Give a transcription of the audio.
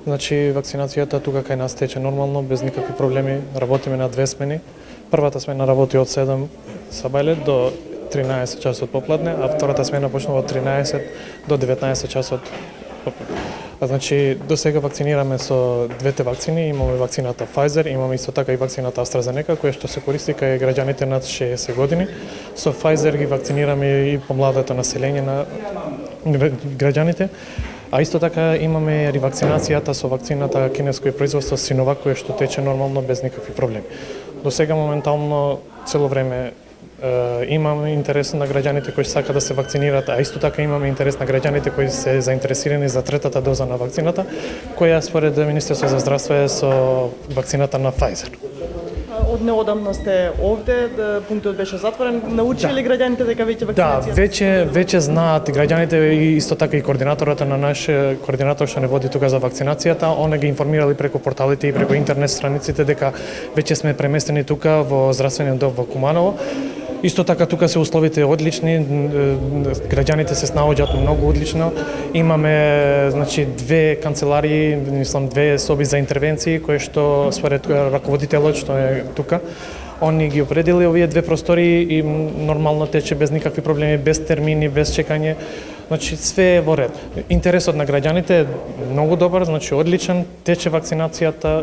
Значи вакцинацијата тука кај нас тече нормално, без никакви проблеми. Работиме на две смени. Првата смена работи од 7 сабајле до 13 часот попладне, а втората смена почнува од 13 до 19 часот попладне. Значи, до сега вакцинираме со двете вакцини, имаме вакцината Pfizer, имаме исто така и вакцината AstraZeneca, која што се користи кај граѓаните над 60 години. Со Pfizer ги вакцинираме и помладото население на граѓаните. А исто така имаме ревакцинацијата со вакцината кинеско производство Sinovac, која што тече нормално без никакви проблеми. До сега моментално цело време имаме интерес на граѓаните кои сака да се вакцинират, а исто така имаме интерес на граѓаните кои се заинтересирани за третата доза на вакцината, која според Министерството за здравство е со вакцината на Pfizer. Од неодамна сте овде, пунктот беше затворен. Научиле ли граѓаните дека веќе вакцинацијата? Да, веќе знаат граѓаните и исто така и координаторот на наш координатор што не води тука за вакцинацијата, он ги информирали преку порталите и преку интернет страниците дека веќе сме преместени тука во здравствениот дом во Куманово. Исто така тука се условите одлични, граѓаните се снаоѓаат многу одлично. Имаме значи две канцеларии, мислам две соби за интервенции кои што според раководителот што е тука, они ги определи овие две простори и нормално тече без никакви проблеми, без термини, без чекање. Значи све е во ред. Интересот на граѓаните е многу добар, значи одличен, тече вакцинацијата